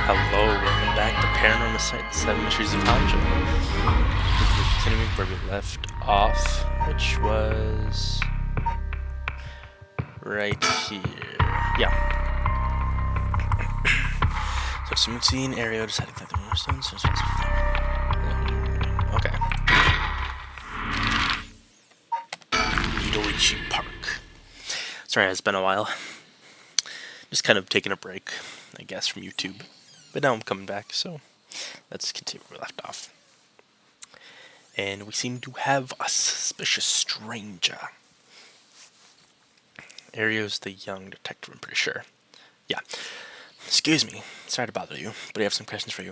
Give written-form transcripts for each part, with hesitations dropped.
Hello, welcome back to Paranormasight, the 7 Mysteries of Hanja. We're continuing where we left off, which was right here. Yeah. So, Smoothie and Ario decided that the moonstones. Okay. Midorichi Park. Sorry, it's been a while. Just kind of taking a break, I guess, from YouTube. But now I'm coming back, so let's continue where we left off. And we seem to have a suspicious stranger. Ario's the young detective, I'm pretty sure. Yeah. Excuse me, sorry to bother you, but I have some questions for you.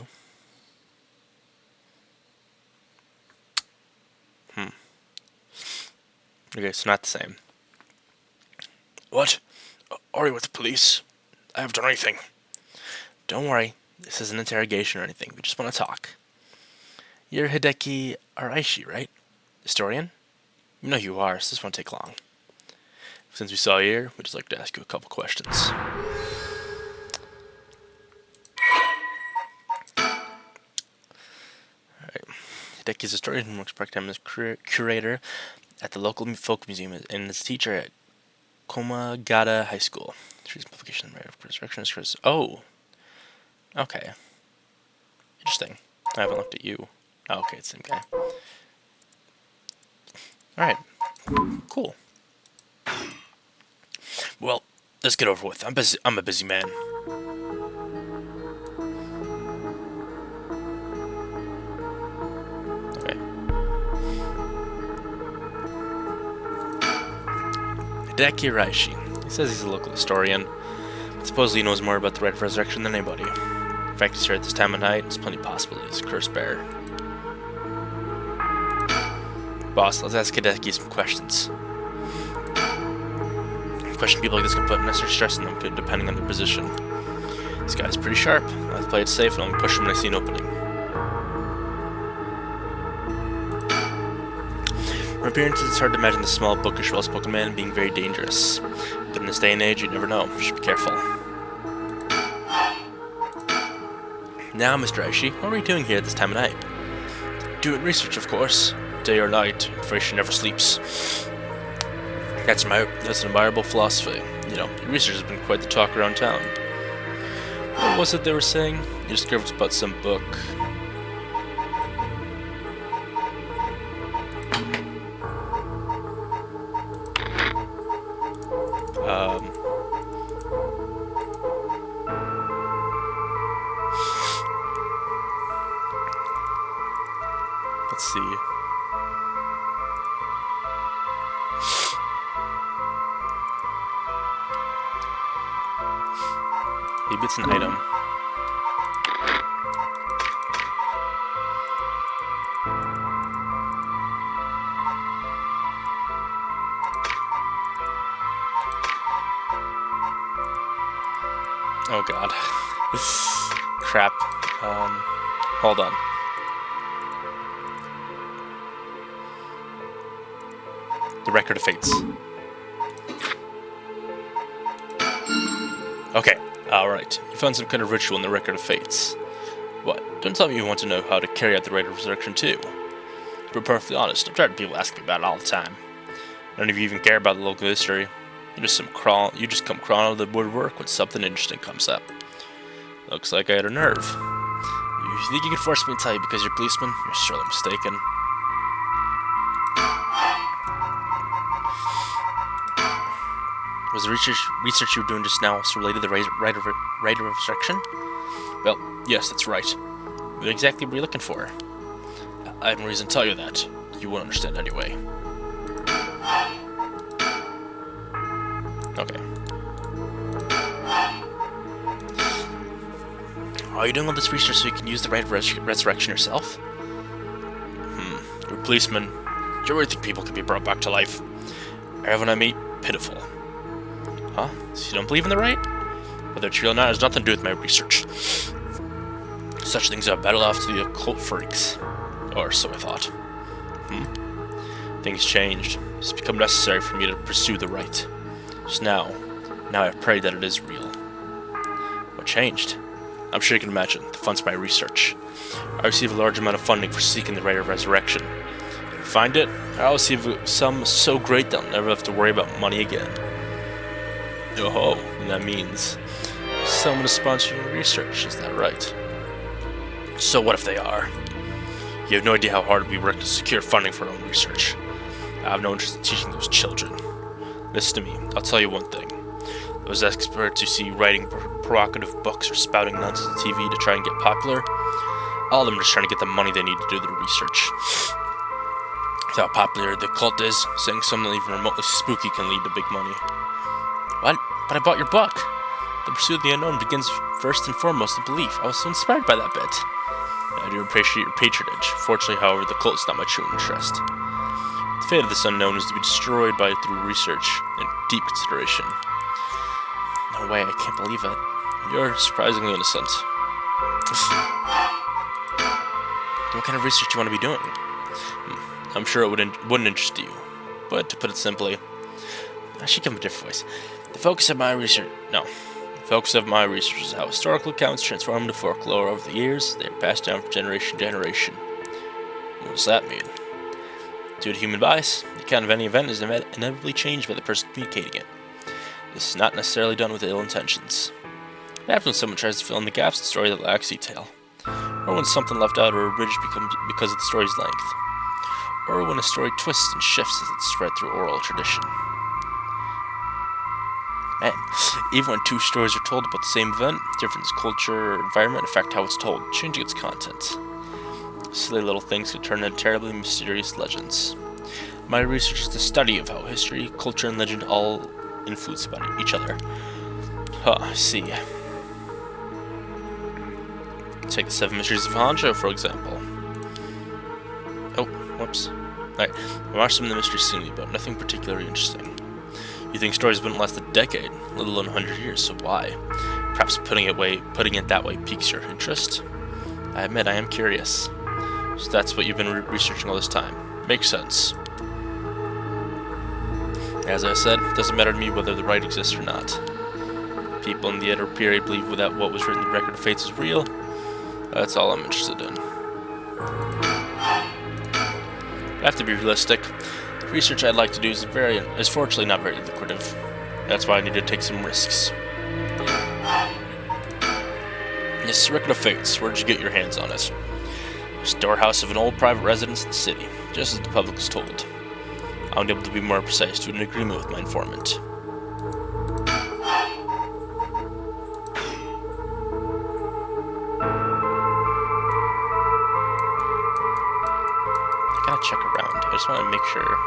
Okay, so not the same. What? Are you with the police? I haven't done anything. Don't worry, this isn't an interrogation or anything, we just want to talk. You're Hideki Araishi, right? Historian? You know who you are, so this won't take long. Since we saw you here, we'd just like to ask you a couple questions. Alright. Hideki's a historian who works part-time as curator at the local folk museum and is a teacher at Komagata High School. She's publication right of resurrection. Oh! Okay. Interesting. I haven't looked at you. Oh, okay, it's the same guy. Alright. Cool. Well, let's get over with. I'm a busy man. Okay. Hideki Raishi. He says he's a local historian, but supposedly he knows more about the Rite of Resurrection than anybody. In fact, he's here at this time of night. It's plenty possible he's a curse bearer. Boss, let's ask Hideki some questions. Question people like this can put unnecessary stress on them, depending on their position. This guy's pretty sharp. I've played it safe and only push him when I see an opening. From appearances, it's hard to imagine this small, bookish, well-spoken man being very dangerous. But in this day and age, you never know. You should be careful. Now, Mr. Aishi, what are you doing here at this time of night? Doing research, of course. Day or night, information never sleeps. That's an admirable philosophy. You know, your research has been quite the talk around town. What was it they were saying? You discovered about some book. Let's see. Maybe it's an item. Oh god. Crap. Hold on. The Record of Fates. Okay. Alright, you found some kind of ritual in the Record of Fates. What? Don't tell me you want to know how to carry out the Rite of Resurrection too. To be perfectly honest, I'm tired of people asking me about it all the time. None of you even care about the local history. You just come crawling out of the woodwork when something interesting comes up. Looks like I had a nerve. You think you can force me to tell you because you're a policeman? You're surely mistaken. Was the research you were doing just now also related to the Rite of Resurrection? Well, yes, that's right. What exactly were you looking for? I have no reason to tell you that. You won't understand anyway. Okay. Are you doing all this research so you can use the Rite of Resurrection yourself? You're a policeman. Do you really think people can be brought back to life? Everyone I meet, pitiful. Huh? So you don't believe in the Rite? Whether it's real or not has nothing to do with my research. Such things are better left to the occult freaks. Or so I thought. Things changed. It's become necessary for me to pursue the Rite. Just now I pray that it is real. What changed? I'm sure you can imagine, the funds for my research. I receive a large amount of funding for seeking the right of resurrection. If I find it, I'll receive a sum so great that I'll never have to worry about money again. Oh, and that means someone is sponsoring your research, is that right? So what if they are? You have no idea how hard we work to secure funding for our own research. I have no interest in teaching those children. Listen to me, I'll tell you one thing. Those experts you see writing provocative books or spouting nonsense on TV to try and get popular, all of them are just trying to get the money they need to do their research. With how popular the cult is, saying something even remotely spooky can lead to big money. What? But I bought your book! The pursuit of the unknown begins first and foremost with belief. I was so inspired by that bit. I do appreciate your patronage. Fortunately, however, the cult is not my true interest. The fate of this unknown is to be destroyed through research and deep consideration. No way, I can't believe it. You're surprisingly innocent. What kind of research do you want to be doing? I'm sure it wouldn't interest you. But to put it simply, I should give him a different voice. The focus of my research is how historical accounts transform into folklore over the years. They are passed down from generation to generation. What does that mean? Due to human bias, the account of any event is inevitably changed by the person communicating it. This is not necessarily done with ill intentions. It happens when someone tries to fill in the gaps in a story that lacks detail, or when something left out or abridged because of the story's length, or when a story twists and shifts as it's spread through oral tradition. Man, even when two stories are told about the same event, different culture or environment affect how it's told, changing its content. Silly little things can turn into terribly mysterious legends. My research is the study of how history, culture, and legend all influence about each other. I see. Take the 7 Mysteries of Hanjo, for example. Oh, whoops. Alright, I watched some of the mysteries seen but nothing particularly interesting. You think stories wouldn't last a decade, let alone 100 years, so why? Perhaps putting it that way piques your interest? I admit I am curious. So that's what you've been researching all this time. Makes sense. As I said, it doesn't matter to me whether the right exists or not. People in the Edda period believe that what was written in the Record of Fates is real. That's all I'm interested in. I have to be realistic. The research I'd like to do is fortunately not very lucrative. That's why I need to take some risks. This Record of Fates, where did you get your hands on it? A storehouse of an old private residence in the city, just as the public was told. I'm able to be more precise to an agreement with my informant. I gotta check around. I just want to make sure.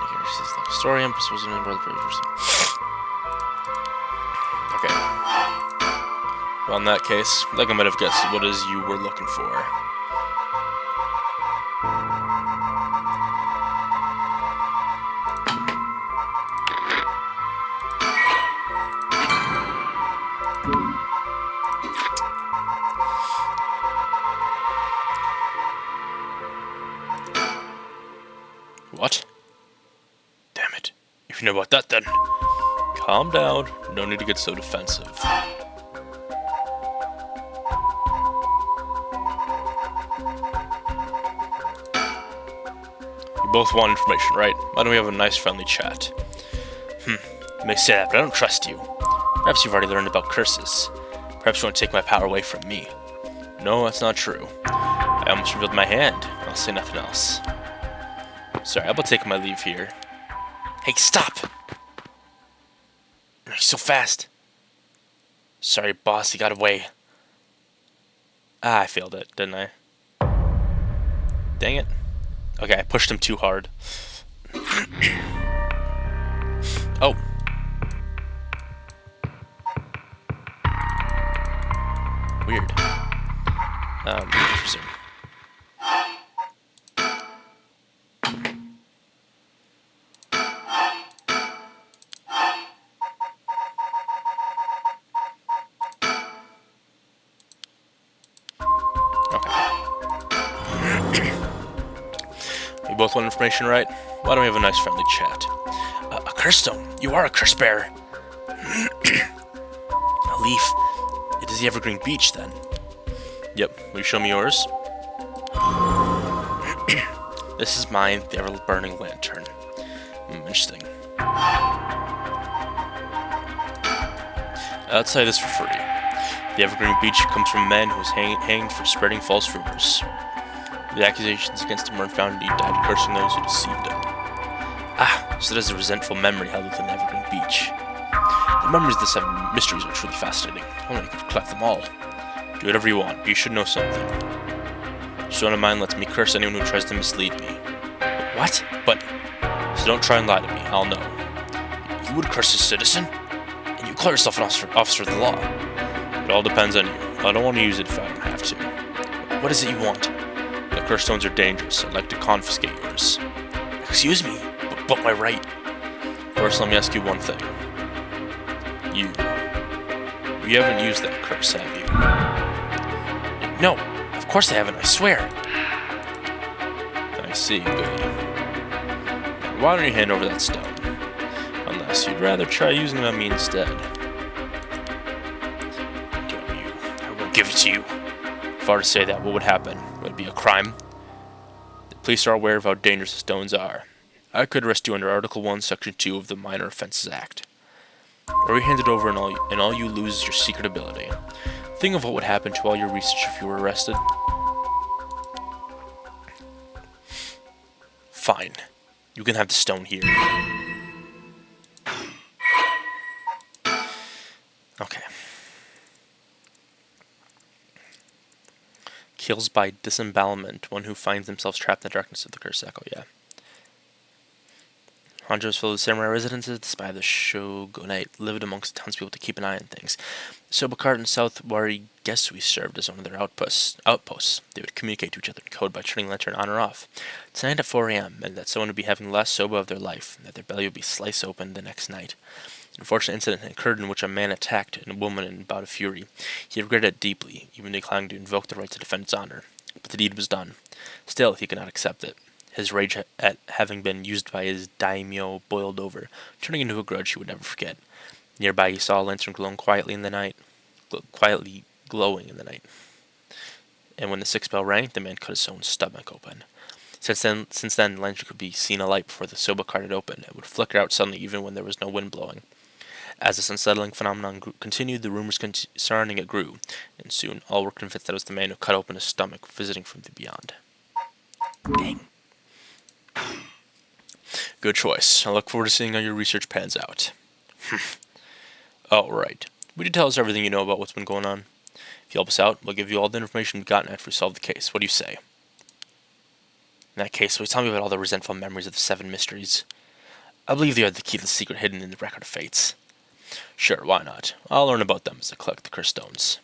Here's the story. I'm supposed to remember the person. Okay. Well, in that case, I think I might have guessed what it is you were looking for. What? Damn it. If you know about that, then calm down. No need to get so defensive. You both want information, right? Why don't we have a nice friendly chat? You may say that, but I don't trust you. Perhaps you've already learned about curses. Perhaps you want to take my power away from me. No, that's not true. I almost revealed my hand. I'll say nothing else. Sorry, I'm about taking my leave here. Hey, stop! You're so fast. Sorry, boss, he got away. Ah, I failed it, didn't I? Dang it. Okay, I pushed him too hard. Oh. Weird. Resume. We both want information, right? Why don't we have a nice friendly chat? A curse stone? You are a curse bearer. A belief. It is the Evergreen Beach, then. Yep, will you show me yours? This is mine, the ever-burning lantern. Interesting. I'll tell you this for free. The Evergreen Beach comes from a man who was hanged for spreading false rumors. The accusations against him were found he died cursing those who deceived him. Ah, so there's a resentful memory held within the Evergreen Beach. The memories of the 7 mysteries are truly fascinating. Only I could collect them all. Do whatever you want, but you should know something. So one of mine lets me curse anyone who tries to mislead me. What? But, so don't try and lie to me, I'll know. You would curse a citizen? And you call yourself an officer of the law? It all depends on you. I don't want to use it if I don't have to. What is it you want? The curse stones are dangerous. I'd like to confiscate yours. Excuse me, but my right. First, let me ask you one thing. You haven't used that curse, have you? No, of course I haven't, I swear. I see, good. Now, why don't you hand over that stone? Unless you'd rather try using it on me instead. Damn you, I won't give it to you. If I were to say that, what would happen? Would it be a crime? The police are aware of how dangerous the stones are. I could arrest you under Article 1, Section 2 of the Minor Offenses Act. Or you hand it over and all you lose is your secret ability. Think of what would happen to all your research if you were arrested. Fine. You can have the stone here. Okay. Kills by disembowelment, one who finds themselves trapped in the darkness of the curse echo, yeah. Hanjo's filled with samurai residences, despite the shogunate lived amongst the townspeople to keep an eye on things. Sobakart and South Wari Gesui served as one of their outposts. They would communicate to each other in code by turning the lantern on or off. Tonight at 4 a.m. meant that someone would be having the last soba of their life, and that their belly would be sliced open the next night. An unfortunate incident had occurred in which a man attacked a woman in a bout of fury. He regretted it deeply, even declining to invoke the right to defend his honor. But the deed was done. Still, he could not accept it. His rage at having been used by his daimyo boiled over, turning into a grudge he would never forget. Nearby he saw a lantern glowing quietly in the night. And when the 6th bell rang, the man cut his own stomach open. Since then, the lantern could be seen alight before the soba cart had opened. It would flicker out suddenly even when there was no wind blowing. As this unsettling phenomenon continued, the rumors surrounding it grew, and soon all were convinced that it was the man who cut open his stomach, visiting from the beyond. Dang. Good choice. I look forward to seeing how your research pans out. Oh, right. Would you tell us everything you know about what's been going on? If you help us out, we'll give you all the information we've gotten after we solve the case. What do you say? In that case, will you tell me about all the resentful memories of the 7 mysteries? I believe they are the key to the secret hidden in the Record of Fates. Sure, why not? I'll learn about them as I collect the cursed stones.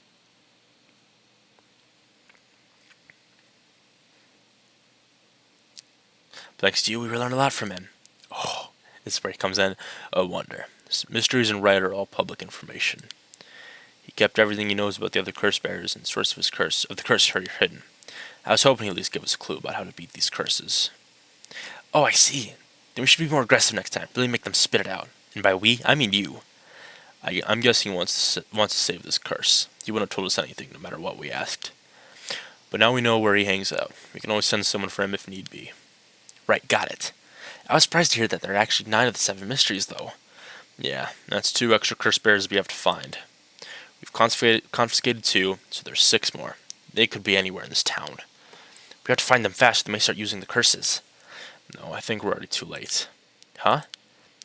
Thanks to you, we learned a lot from him. Oh, this is where he comes in. A wonder. His mysteries and right are all public information. He kept everything he knows about the other curse bearers and source of the curse hidden. I was hoping he'd at least give us a clue about how to beat these curses. Oh, I see. Then we should be more aggressive next time. Really make them spit it out. And by we, I mean you. I'm guessing he wants to save this curse. He wouldn't have told us anything, no matter what we asked. But now we know where he hangs out. We can always send someone for him if need be. Right, got it. I was surprised to hear that there are actually 9 of the 7 mysteries, though. Yeah, that's 2 extra curse bearers we have to find. We've confiscated 2, so there's 6 more. They could be anywhere in this town. We have to find them fast, or they may start using the curses. No, I think we're already too late. Huh?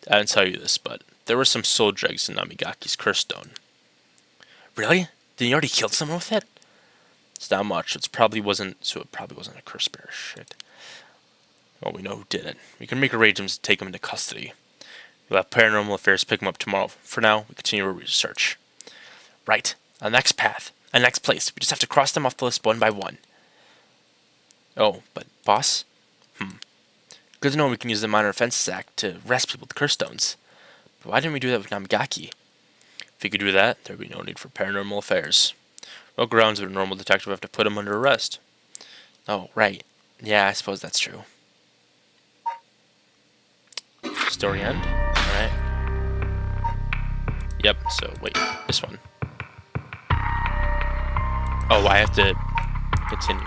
I didn't tell you this, but there were some soul dregs in Namigaki's curse stone. Really? Then you already killed someone with it? It's not much, it probably wasn't a curse bearer. Shit. Well, we know who did it. We can make arrangements to take him into custody. We'll have Paranormal Affairs pick him up tomorrow. For now, we continue our research. Right. Our next path. Our next place. We just have to cross them off the list one by one. Oh, but boss? Good to know we can use the Minor Offenses Act to arrest people with curse stones. But why didn't we do that with Namigaki? If we could do that, there would be no need for Paranormal Affairs. What grounds would a normal detective have to put him under arrest? Oh, right. Yeah, I suppose that's true. Story end? Alright. Yep, so wait, this one. Oh, I have to continue.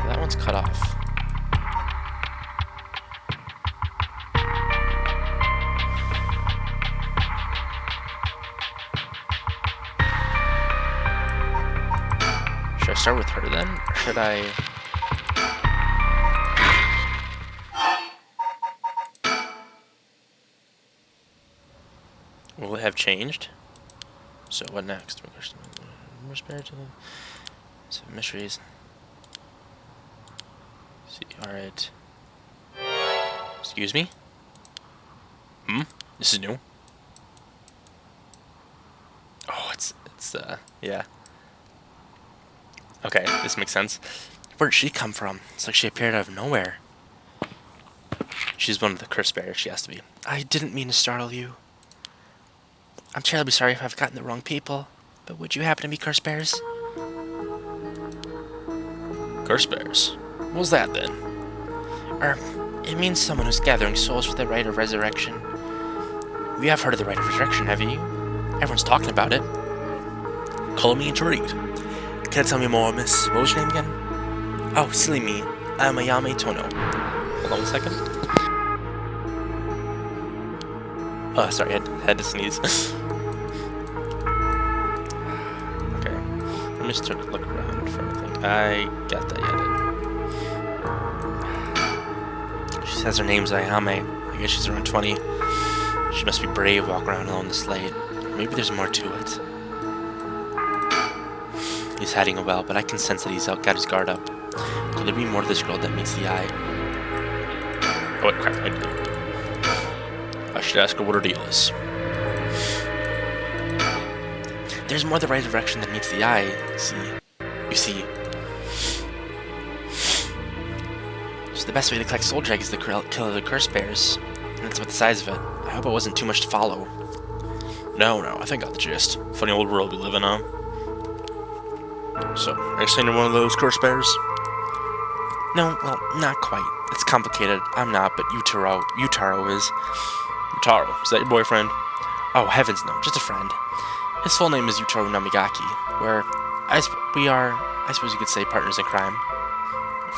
That one's cut off. Should I start with her then? Or should I... Will it have changed? So what next? More spiritual... So mysteries. See, alright. Excuse me? This is new. Oh, it's yeah. Okay, this makes sense. Where did she come from? It's like she appeared out of nowhere. She's one of the curse bearers, she has to be. I didn't mean to startle you. I'm terribly sorry if I've gotten the wrong people, but would you happen to be curse bearers? Curse bearers? What was that then? It means someone who's gathering souls for the rite of resurrection. You have heard of the rite of resurrection, haven't you? Everyone's talking about it. Call me intrigued. Can you tell me more, miss? What was your name again? Oh, silly me. I'm Ayame Tono. Hold on one second. Oh, sorry, I had to sneeze. Okay. Let me just look around for anything. I got that yet. She says her name's Ayame. I guess she's around 20. She must be brave, walking around alone this late. Maybe there's more to it. He's hiding well, but I can sense that he's got his guard up. Could there be more to this girl that meets the eye? Oh, wait, crap, I should ask her what her deal is. There's more to the right direction than meets the eye, you see. So the best way to collect soul drag is to kill the curse bears. And that's about the size of it. I hope it wasn't too much to follow. No, I think I got the gist. Funny old world we live in, huh? So, are you saying you're one of those curse bears? No, well, not quite. It's complicated. I'm not, but Yutaro is. Yutaro, is that your boyfriend? Oh, heavens no, just a friend. His full name is Yutaro Namigaki. We are, I suppose you could say, partners in crime.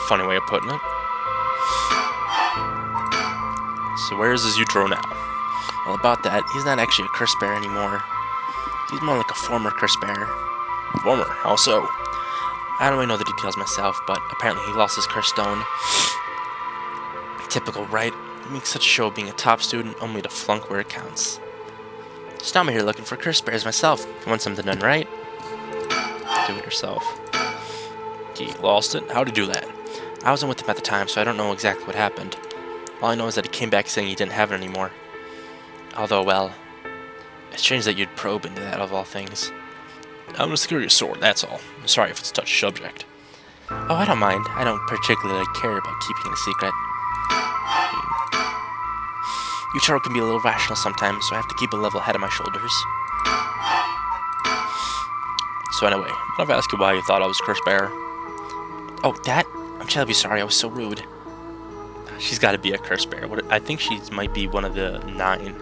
Funny way of putting it. So where is this Yutaro now? Well, about that, he's not actually a curse bearer anymore. He's more like a former curse bearer. Former? How so? I don't really know the details myself, but apparently he lost his curse stone. Typical, right? He makes such a show of being a top student, only to flunk where it counts. Just I'm here looking for curse bearers myself. If you want something done right, do it yourself. He lost it? How'd he do that? I wasn't with him at the time, so I don't know exactly what happened. All I know is that he came back saying he didn't have it anymore. Although, well, it's strange that you'd probe into that of all things. I'm a curious sort, that's all. I'm sorry if it's a touchy subject. Oh, I don't mind. I don't particularly care about keeping it a secret. Yutaro can be a little rational sometimes, so I have to keep a level head on my shoulders. So anyway, I've asked you why you thought I was curse bearer. Oh, that? I'm terribly sorry, I was so rude. She's got to be a curse bearer. I think she might be one of the 9.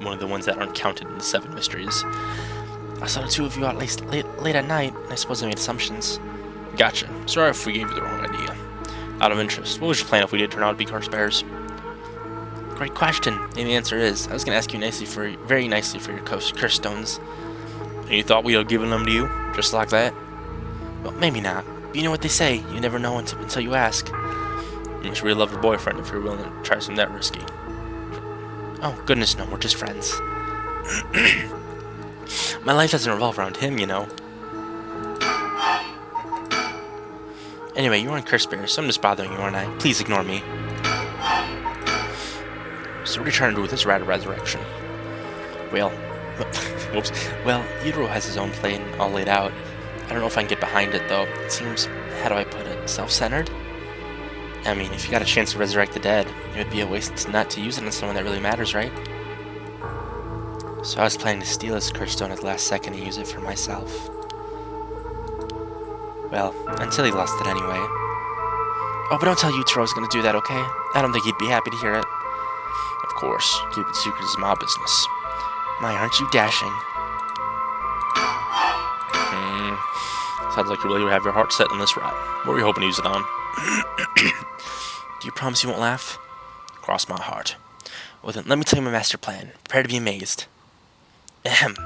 One of the ones that aren't counted in the 7 mysteries. I saw the two of you out late at night, and I suppose I made assumptions. Gotcha. Sorry if we gave you the wrong idea. Out of interest, what was your plan if we did turn out to be curse bearers? Great question. And the answer is, I was going to ask you very nicely for your curse stones. And you thought we'd have given them to you? Just like that? Well, maybe not. But you know what they say, you never know until you ask. You must really love your boyfriend if you're willing to try something that risky. Oh, goodness no, we're just friends. My life doesn't revolve around him, you know. Anyway, you aren't curse bearers, so I'm just bothering you, aren't I? Please ignore me. So what are you trying to do with this rite of resurrection? Well, whoops. Well, Yutaro has his own plan all laid out. I don't know if I can get behind it, though. It seems, how do I put it, self-centered? I mean, if you got a chance to resurrect the dead, it would be a waste not to use it on someone that really matters, right? So I was planning to steal his curse stone at the last second and use it for myself. Well, until he lost it anyway. Oh, but don't tell Yutaro's gonna do that, okay? I don't think he'd be happy to hear it. Of course, keeping secrets is my business. My, aren't you dashing? Sounds like you really have your heart set on this rat. What were you hoping to use it on? Do you promise you won't laugh? Cross my heart. Well then, let me tell you my master plan. Prepare to be amazed. Ahem.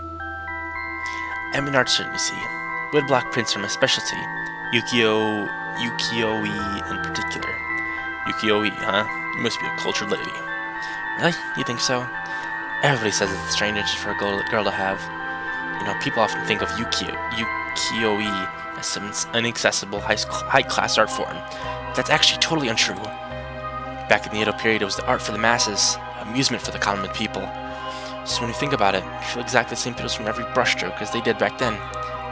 I'm an artisan, you see. Woodblock prints are my specialty. Ukiyo-e in particular. Ukiyo-e, huh? You must be a cultured lady. Really? You think so? Everybody says it's a strange interest for a girl to have. You know, people often think of ukiyo-e as some inaccessible high-class art form. That's actually totally untrue. Back in the Edo period, it was the art for the masses, amusement for the common people. So when you think about it, you feel exactly the same feels from every brushstroke as they did back then.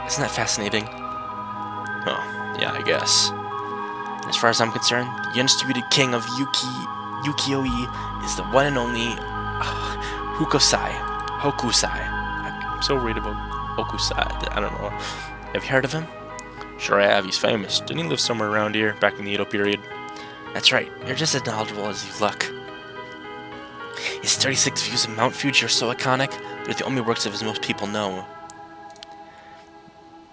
Isn't that fascinating? Oh, yeah, I guess. And as far as I'm concerned, the undisputed king of ukiyo-e is the one and only Hokusai. I'm so worried about Hokusai. I don't know. Have you heard of him? Sure I have. He's famous. Didn't he live somewhere around here back in the Edo period? That's right. You're just as knowledgeable as you look. His 36 views of Mount Fuji are so iconic, they're the only works of his most people know.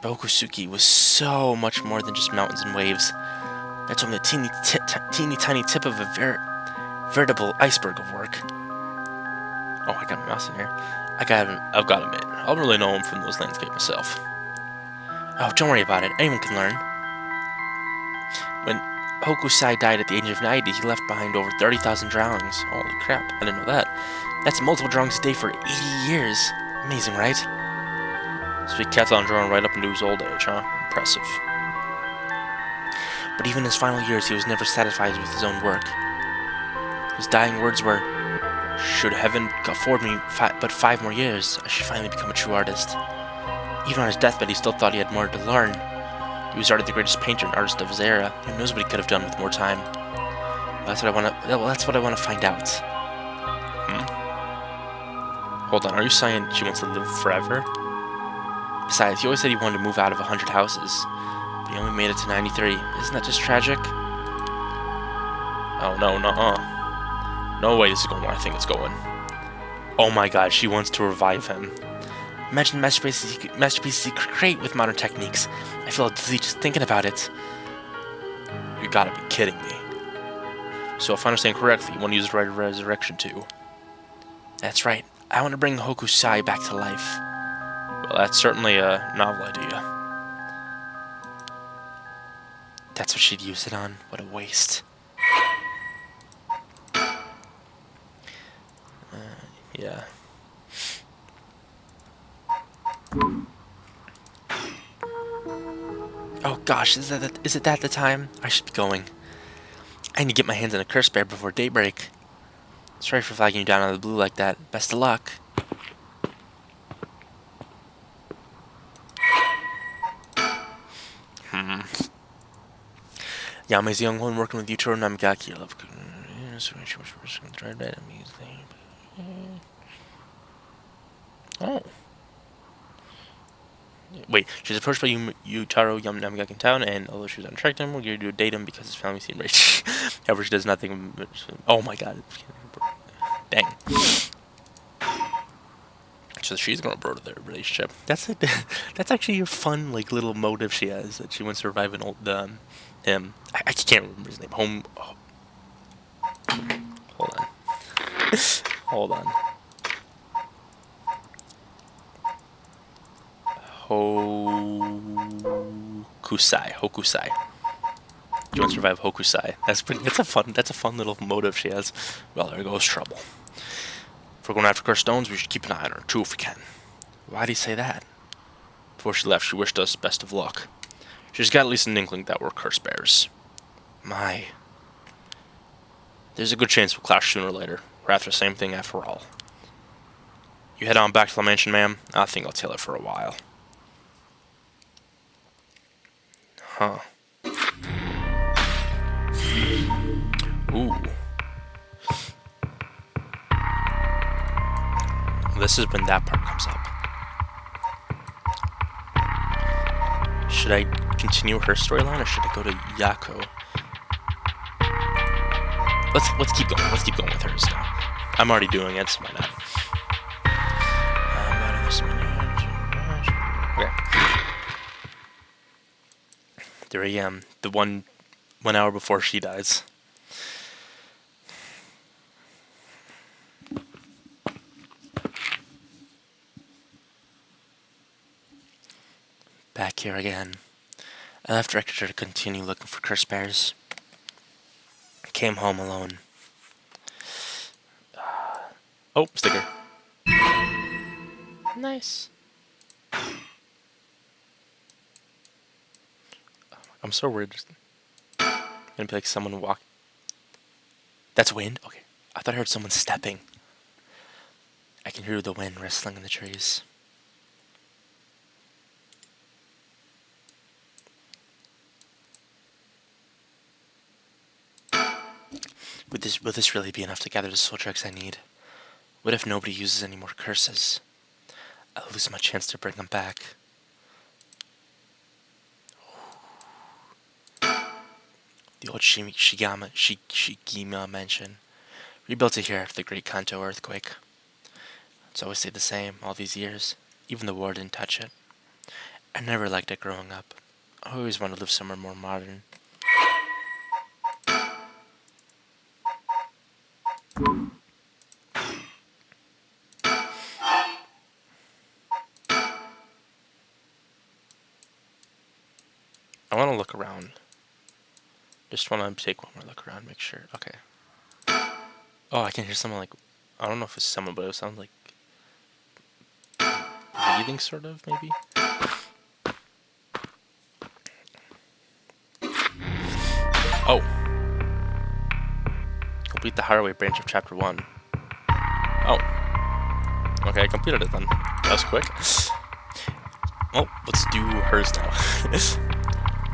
Bokusuki was so much more than just mountains and waves. That's only a teeny tiny tip of a veritable iceberg of work. Oh, I got my mouse in here. I've got to admit, I don't really know him from those landscapes myself. Oh, don't worry about it. Anyone can learn. When Hokusai died at the age of 90, he left behind over 30,000 drawings. Holy crap, I didn't know that. That's multiple drawings a day for 80 years. Amazing, right? So he kept on drawing right up into his old age, huh? Impressive. But even in his final years, he was never satisfied with his own work. His dying words were, "Should heaven afford me but 5 more years, I should finally become a true artist." Even on his deathbed, he still thought he had more to learn. He was already the greatest painter and artist of his era. Who knows what he could have done with more time? That's what I want to find out. Hold on, are you saying she wants to live forever? Besides, he always said he wanted to move out of 100 houses, but he only made it to 93. Isn't that just tragic? Oh no, no way this is going where I think it's going. Oh my god, she wants to revive him. Imagine the masterpieces he could create with modern techniques. I feel dizzy just thinking about it. You gotta be kidding me. So if I understand correctly, you want to use the Rite of Resurrection too? That's right. I want to bring Hokusai back to life. Well, that's certainly a novel idea. That's what she'd use it on. What a waste. Yeah. Oh gosh, is it that the time? I should be going. I need to get my hands on a curse bear before daybreak. Sorry for flagging you down out of the blue like that. Best of luck. Yame's the young one working with Yutaro Namigaki. I love Oh. Wait, she's approached by Yutaro Namigaki in town, and although she was unattracted to him, we're going to date him because his family seemed rich. However, she does nothing. Oh my god. Dang. So she's going to broaden their relationship. That's actually a fun little motive she has, that she wants to revive an old him. I can't remember his name. Hold on. Hold on. Hokusai. You want to survive Hokusai. That's a fun little motive she has. Well, there goes trouble. If we're going after cursed stones, we should keep an eye on her too if we can. Why do you say that? Before she left, she wished us best of luck. She's got at least an inkling that we're curse bearers. My. There's a good chance we'll clash sooner or later. We're after the same thing after all. You head on back to the mansion, ma'am. I think I'll tail it for a while. Huh. Ooh. This is when that part comes up. Should I continue her storyline or should I go to Yako? Let's keep going. Let's keep going with hers now. I'm already doing it, so why not? Okay. There I am, the 1 hour before she dies. Back here again. I left Rector to continue looking for curse bears. Came home alone. Oh, sticker. Nice. I'm so worried. Gonna be like someone walked. That's wind? Okay. I thought I heard someone stepping. I can hear the wind rustling in the trees. Will this really be enough to gather the soul drugs I need? What if nobody uses any more curses? I'll lose my chance to bring them back. The old Shigima mansion. Rebuilt it here after the Great Kanto earthquake. It's always stayed the same all these years. Even the war didn't touch it. I never liked it growing up. I always wanted to live somewhere more modern. I want to look around. Just want to take one more look around, make sure. Okay. Oh, I can hear someone like... I don't know if it's someone, but it sounds like... breathing, sort of, maybe? Oh. Complete the Haraway branch of Chapter 1. Oh. Okay, I completed it then. That was quick. Oh, let's do hers now.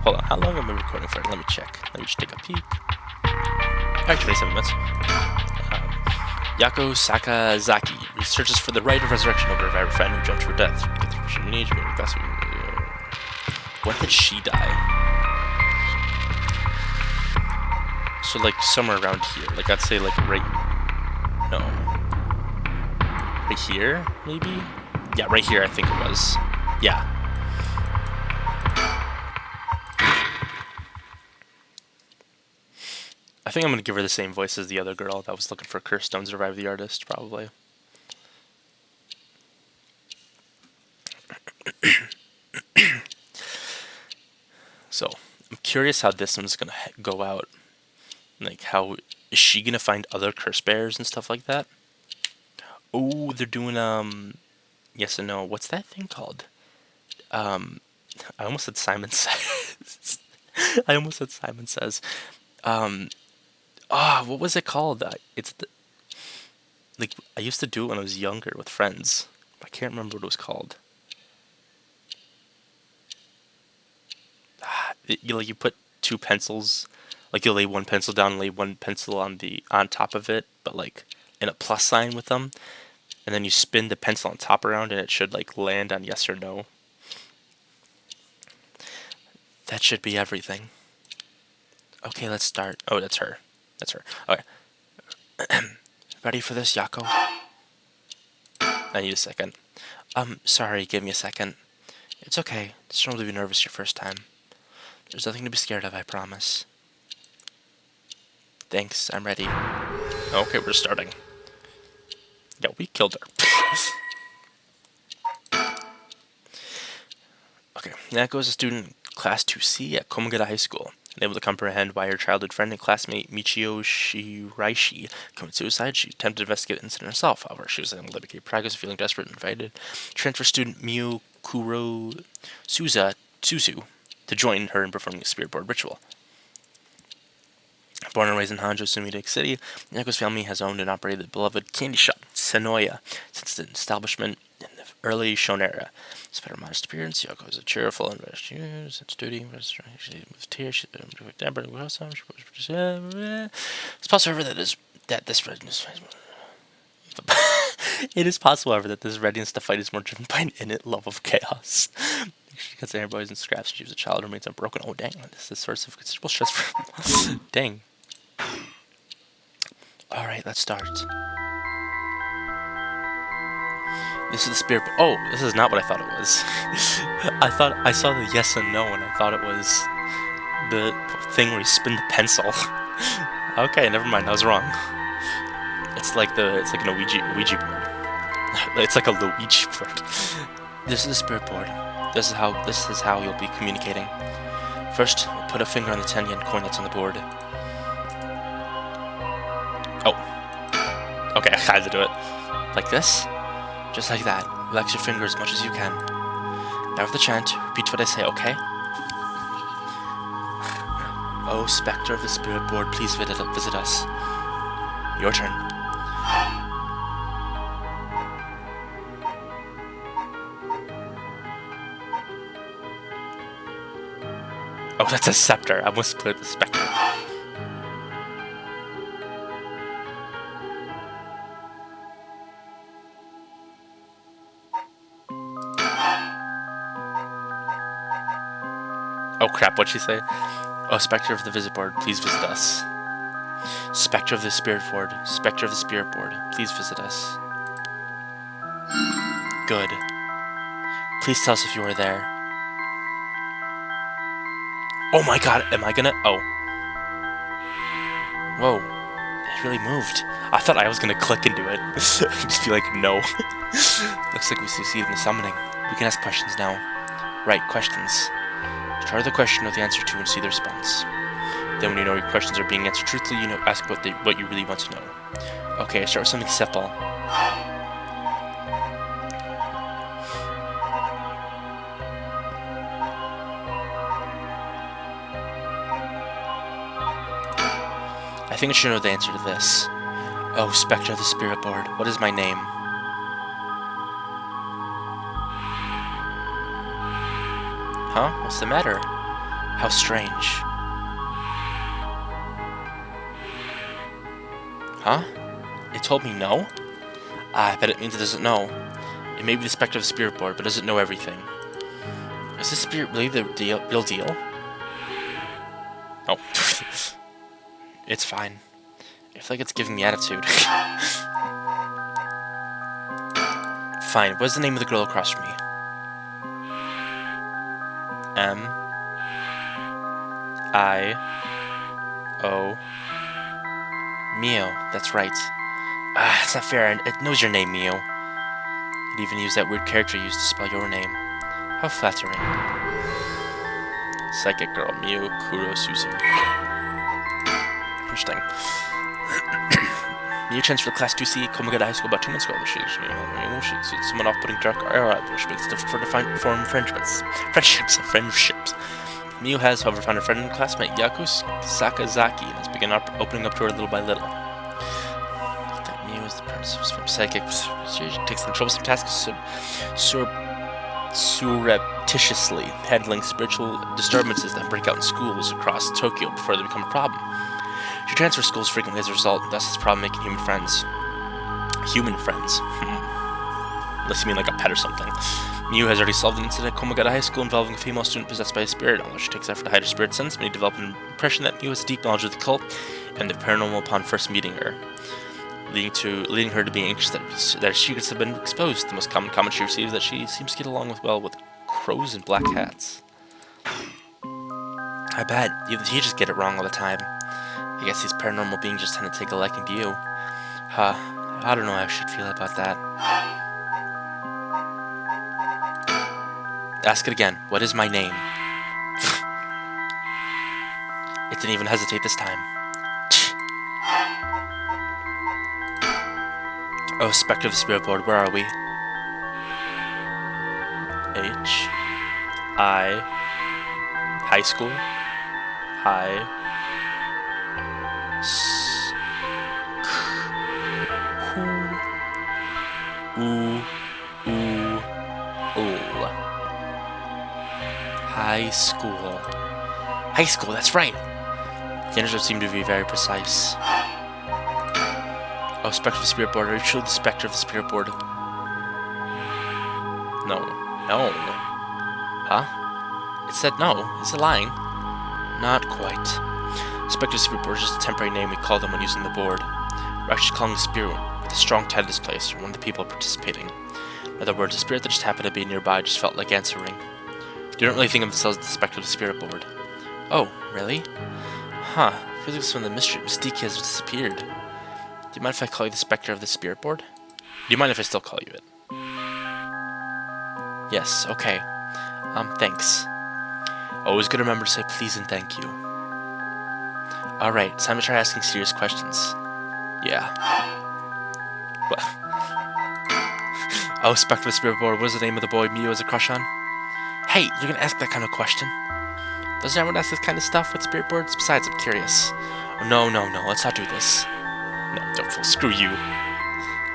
Hold on, how long am I recording for? Let me check. Let me just take a peek. Actually, 27 minutes. Yako Sakazaki researches for the right of resurrection over a very friend who jumped to her death. When did she die? So, like, somewhere around here. Like, I'd say, like, right... No. Right here, maybe? Yeah, right here, I think it was. Yeah. I think I'm going to give her the same voice as the other girl that was looking for curse stones to revive the artist, probably. So, I'm curious how this one's going to go out. Like, how... Is she going to find other curse bears and stuff like that? Oh, they're doing, Yes and no. What's that thing called? I almost said Simon Says. I almost said Simon Says. What was it called? Like, I used to do it when I was younger with friends. I can't remember what it was called. You put two pencils, like you lay one pencil down and lay one pencil on top of it, but like in a plus sign with them, and then you spin the pencil on top around and it should like land on yes or no. That should be everything. Okay, let's start. Oh, that's her. That's her. Okay. Ready for this, Yako? I need a second. Sorry, give me a second. It's okay. It's normal to be nervous your first time. There's nothing to be scared of, I promise. Thanks, I'm ready. Okay, we're starting. Yeah, we killed her. Okay, Yako is a student Class 2C at Komagata High School. Unable to comprehend why her childhood friend and classmate Michio Shiraishi committed suicide, she attempted to investigate the incident herself. However, she was unable to make progress, feeling desperate and invited transfer student Miu Kuro Suzu to join her in performing a spirit board ritual. Born and raised in Hanjo, Sumida City, Yako's family has owned and operated the beloved candy shop, Senoya, since the establishment in the early Shon era. Despite her modest appearance, Yoko is a cheerful and it's duty. With tears, she it's possible, however, that this readiness. It is possible, however, that this readiness to fight is more driven by an innate love of chaos. She cuts her boys and scraps. She was a child, remains unbroken. Oh dang, this is a source of considerable stress for dang. Alright, let's start. This is the spirit. Oh, this is not what I thought it was. I saw the yes and no and I thought it was The thing where you spin the pencil. Okay, never mind, I was wrong. It's like an Ouija board. It's like a Luigi board. This is the spirit board. This is how you'll be communicating. First, put a finger on the 10 yen coin that's on the board. Oh. Okay, I had to do it. Like this? Just like that. Relax your finger as much as you can. Now with the chant, repeat what I say, okay? Oh, specter of the spirit board, please visit us. Your turn. Oh, that's a scepter. I almost put the specter. Oh crap, what'd she say? Oh, specter of the visit board, please visit us. Specter of the spirit board, specter of the spirit board, please visit us. Good. Please tell us if you are there. Oh my god, am I gonna... Oh. Whoa. It really moved. I thought I was gonna click and do it. Just be like, no. Looks like we succeeded in the summoning. We can ask questions now. Right, questions. Start with the question with the answer to and see the response. Then when you know your questions are being answered truthfully, you know, ask what you really want to know. Okay, start with something simple. I think I should know the answer to this. Oh, Spectre of the Spirit Board, what is my name? Huh? What's the matter? How strange. Huh? It told me no? I bet it means it doesn't know. It may be the Spectre of the Spirit Board, but doesn't know everything. Is this spirit really the real deal? Oh. It's fine. I feel like it's giving me attitude. Fine, what's the name of the girl across from me? M-I-O... Mio, that's right. Ah, it's not fair, it knows your name, Mio. It even used that weird character you used to spell your name. How flattering. Psychic girl, Mio Kurosuzu. Interesting. Mio transferred to Class 2C Komagata High School about 2 months ago. She's someone off putting dark aura, which makes it difficult to form friendships. Mio has, however, found her friend and classmate, Yaku Sakazaki, and has begun opening up to her little by little. That Mio is the apprentice from Psychic. She takes the troublesome task surreptitiously, handling spiritual disturbances that break out in schools across Tokyo before they become a problem. She transfers schools frequently as a result, and thus has a problem making human friends. Human friends? Unless you mean like a pet or something. Miu has already solved an incident at Komagata High School involving a female student possessed by a spirit. Although she takes effort to hide her spirit sense, many develop an impression that Miu has deep knowledge of the cult and the paranormal upon first meeting her, leading her to be anxious that her secrets have been exposed. The most common comment she receives is that she seems to get along well with crows and black cats. I bet. You just get it wrong all the time. I guess these paranormal beings just tend to take a liking to you. I don't know how I should feel about that. Ask it again. What is my name? It didn't even hesitate this time. Oh, Spectre of the Spirit Board, where are we? High school? High school, that's right! The answers seem to be very precise. Oh, Spectre of the Spirit Board, are you truly the Spectre of the Spirit Board? No. Huh? It said no. Is it lying? Not quite. Spectre of the Spirit Board is just a temporary name we call them when using the board. We're actually calling the spirit with a strong tie to this place, or one of the people participating. In other words, a spirit that just happened to be nearby just felt like answering. They don't really think of themselves as the Spectre of the Spirit Board. Oh, really? Huh. Feels like some of the mystique has disappeared. Do you mind if I call you the Spectre of the Spirit Board? Do you mind if I still call you it? Yes, okay. Thanks. Always good to remember to say please and thank you. Alright, it's time to try asking serious questions. Yeah. What? Oh, Spectre of the Spirit Board, what is the name of the boy Mio has a crush on? Hey, you're gonna ask that kind of question? Doesn't everyone ask this kind of stuff with Spirit Boards? Besides, I'm curious. Oh, no, let's not do this. No, don't fool, screw you.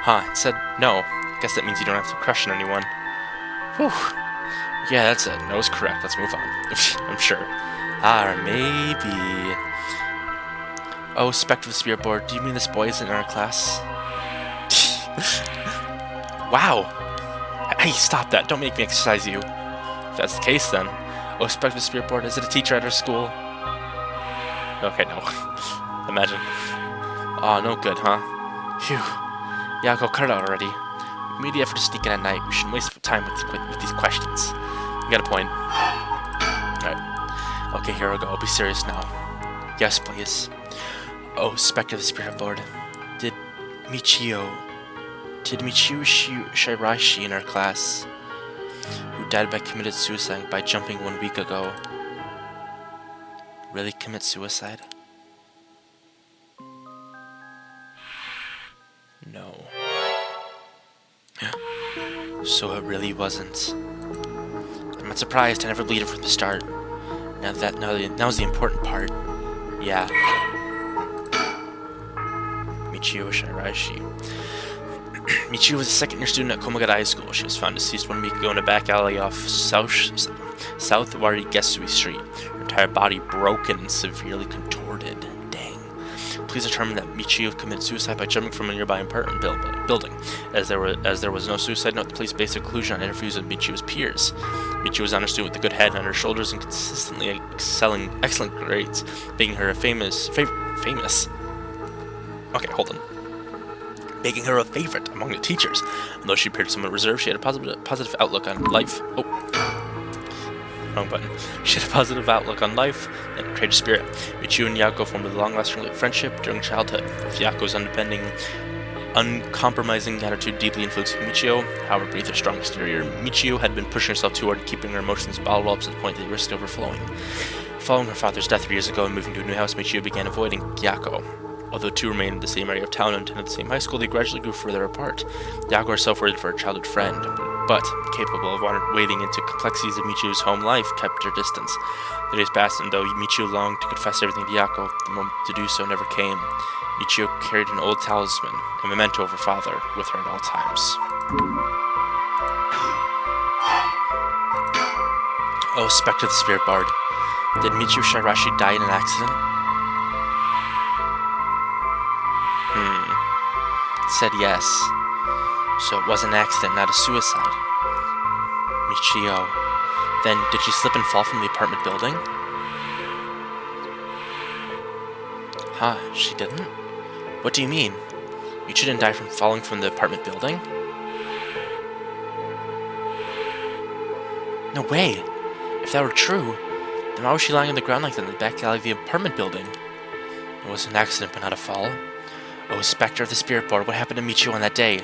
Huh, it said no. Guess that means you don't have to crush on anyone. Whew. Yeah, that's it. No, it's correct. Let's move on. I'm sure. Or maybe... Oh, Spectre of the Spirit Board, do you mean this boy isn't in our class? Wow! Hey, stop that. Don't make me exercise you. If that's the case, then. Oh, Spectre of the Spirit Board, is it a teacher at our school? Okay, no. Imagine. Oh, no good, huh? Phew. Yeah, go cut it out already. We made the effort to sneak in at night. We shouldn't waste time with these questions. You got a point. Alright. Okay, here we go. I'll be serious now. Yes, please. Oh, Spectre of the Spirit Board. Did Michio Shiraishi in our class, who died by committed suicide by jumping 1 week ago, really commit suicide? No. So it really wasn't. I'm not surprised. I never believed it from the start. Now's the important part. Yeah. Michio Shiraishi. Michio was a second-year student at Komagata High School. She was found deceased 1 week ago in a back alley off South Warigesui Street. Her entire body broken and severely contorted. Dang. Police determined that Michio committed suicide by jumping from a nearby apartment building. As there was no suicide note, the police based their conclusion on interviews with Michio's peers. Michio was an honor student with a good head on her shoulders and consistently excelling excellent grades, making her a famous. Okay, hold on. Making her a favorite among the teachers. Although she appeared somewhat reserved, she had a positive outlook on life. Oh, wrong button. She had a positive outlook on life and a courageous spirit. Michio and Yako formed a long-lasting friendship during childhood, with Yako's undepending, uncompromising attitude deeply influencing Michio. However, beneath her strong exterior, Michio had been pushing herself too hard, keeping her emotions bottled up to the point that they risked overflowing. Following her father's death 3 years ago and moving to a new house, Michio began avoiding Yako. Although two remained in the same area of town and attended the same high school, they gradually grew further apart. Yako herself waited for a childhood friend, but capable of wading into complexities of Michio's home life, kept her distance. The days passed, and though Michio longed to confess everything to Yako, the moment to do so never came. Michio carried an old talisman, a memento of her father, with her at all times. Oh, Spectre of the Spirit Bard. Did Michio Shiraishi die in an accident? It said yes. So it was an accident, not a suicide. Michio. Then, did she slip and fall from the apartment building? Huh, she didn't? What do you mean? Michio didn't die from falling from the apartment building? No way! If that were true, then why was she lying on the ground like that in the back alley of the apartment building? It was an accident, but not a fall. Oh, Spectre of the Spirit Board, what happened to Michio on that day?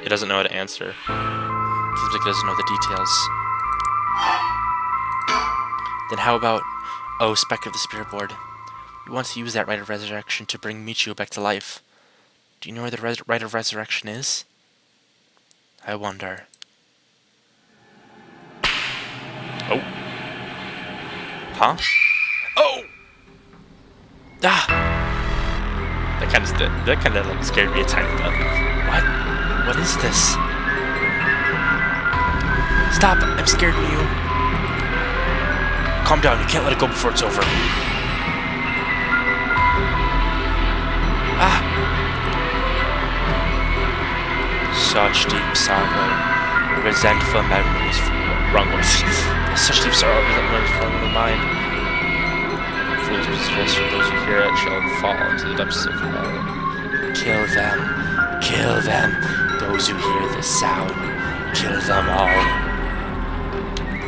It doesn't know how to answer. Seems like it doesn't know the details. Then how about... Oh, Spectre of the Spirit Board. We want to use that rite of resurrection to bring Michio back to life. Do you know where the rite of resurrection is? I wonder. Oh. Huh? Oh! Ah! That kind of like scared me a tiny bit. What? What is this? Stop! I'm scared of you. Calm down. You can't let it go before it's over. Ah! Such deep sorrow, resentful memories. Wrong voice. Such deep sorrow, resentful memories flowing in the mind. Fools possessed from those who hear it shall fall into the depths of hell. Kill them. Kill them. Those who hear this sound. Kill them all.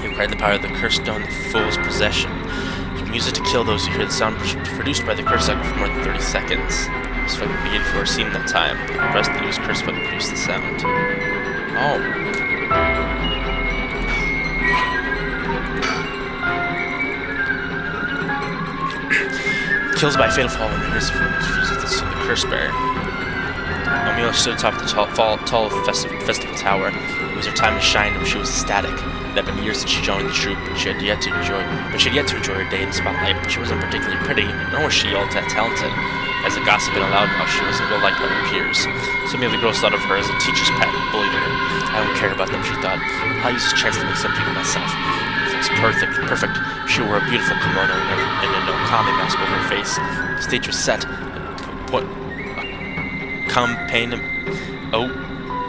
You Right in the power of the cursed stone, the fool's possession. You can use it to kill those who hear the sound produced by the curse cycle for more than 30 seconds. This fight would be if you were seen that time. The rest that he was cursed by produce the sound. Oh. Kills by fatal fall when here's the curse bearer. Omeo stood atop the tall festival tower. It was her time to shine, and she was ecstatic. It had been years since she joined the troupe, but she had yet to enjoy her day in the spotlight. She wasn't particularly pretty, nor was she all that talented. As the gossip had allowed now, she wasn't well liked by her peers. So many of the girls thought of her as a teacher's pet and bullied her. I don't care about them, she thought. I'll use this chance to make something of myself. It was perfect. She wore a beautiful kimono and a no-kami mask over her face. The stage was set.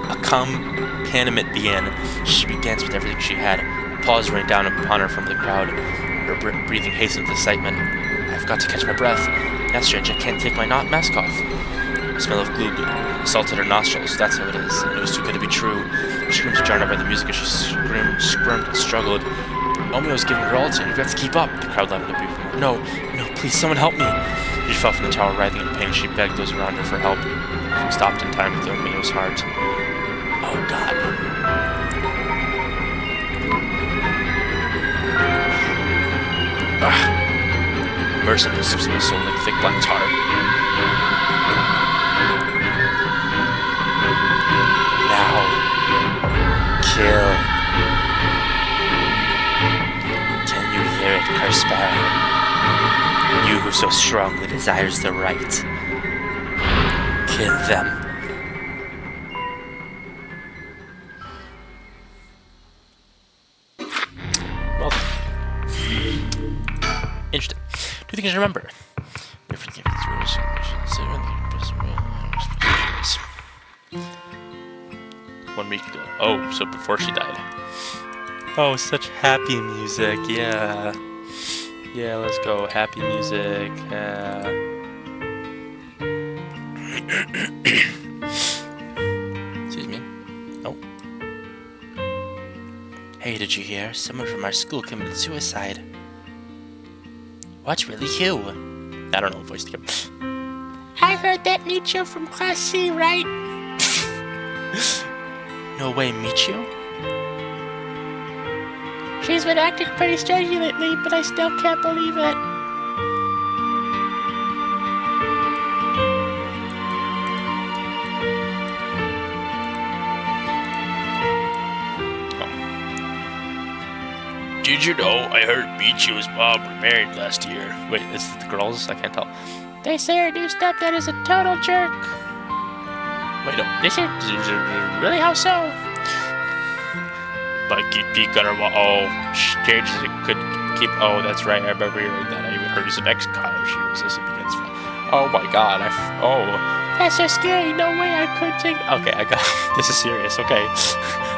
Accompaniment began. She began with everything she had. Applause rained down upon her from the crowd. Her breathing hastened with excitement. I've got to catch my breath. That's strange, I can't take my mask off. The smell of glue assaulted her nostrils. That's how it is. And it was too good to be true. Her screams were jarred out by the music as she squirmed and struggled. Omeo was giving her all to. You've got to keep up. The crowd laughed at her. No, please, someone help me. She fell from the tower, writhing in pain. She begged those around her for help. She stopped in time with Omeo's heart. Oh, God. Immerse in the substance of my soul like thick black tar. Now. Kill. Can you hear it, Curse Bearer? You who so strongly desires the right. Kill them. Well, interesting. Two things to remember. 1 week ago. Oh, so before she died. Oh, such happy music. Yeah. Yeah, let's go. Happy music. Excuse me. Oh. Hey, did you hear? Someone from our school committed suicide. What, really? Who? I don't know what voice to give. I heard that Michio from Class C, right? No way, Michio? She's been acting pretty strangely lately, but I still can't believe it. Did you know? I heard Michio's mom remarried last year. Wait, is it the girls? I can't tell. They say her new stepdad is a total jerk. Wait, no. They say, really? How so? Like, he got her. Oh, changes it could keep. Oh, that's right. I remember hearing that. I even heard he's an ex-con. She was this against. Oh my god. Oh. That's so scary. No way I could take. Okay, I got. This is serious. Okay.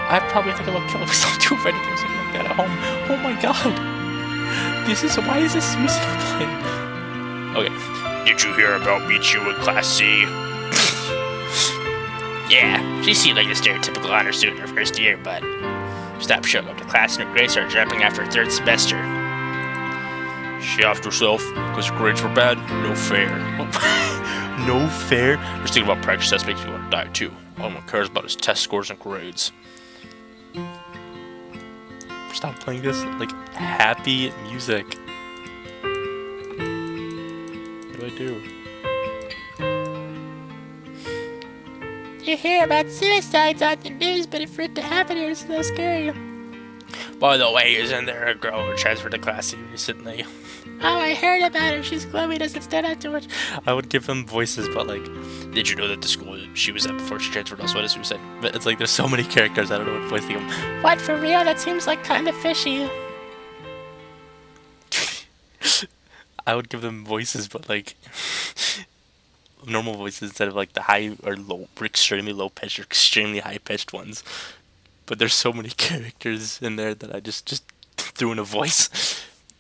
I'd probably think about killing myself too if I did something like that at home. Oh my god. Why is this music playing? Okay. Did you hear about Michio in Class C? Yeah, she seemed like the stereotypical honor student in her first year, but stopped showing up to class and her grades started dropping after her third semester. She offed herself because her grades were bad? No fair. No fair? Just thinking about practice tests makes you want to die too. All one cares about is test scores and grades. Stop playing this like happy music. What do I do? You hear about suicides on the news, but for it to happen here is so scary. By the way, isn't there a girl who transferred to Class C recently? Oh, I heard about her. She's glowy, doesn't stand out too much. I would give them voices, but like, did you know that the school she was at before she transferred also had a suicide? But it's like there's so many characters, I don't know what voice to give them. What, for real? That seems like kind of fishy. I would give them voices, but like normal voices instead of like the high or low, extremely low pitched or extremely high pitched ones. But there's so many characters in there that I just threw in a voice.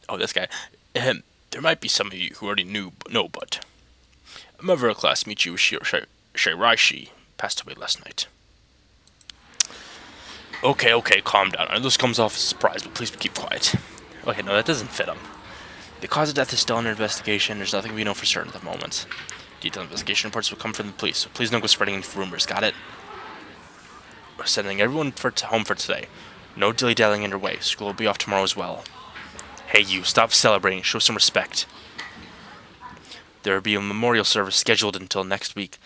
Oh, this guy. There might be some of you who already know, but a member of class Michio Shiraishi passed away last night. Okay, calm down. I know this comes off as a surprise, but please keep quiet. Okay, no, that doesn't fit him. The cause of death is still under investigation. There's nothing we know for certain at the moment. Detailed investigation reports will come from the police, so please don't go spreading any rumors, got it? We're sending everyone home for today. No dilly-dallying underway. School will be off tomorrow as well. Hey, you, stop celebrating. Show some respect. There will be a memorial service scheduled until next week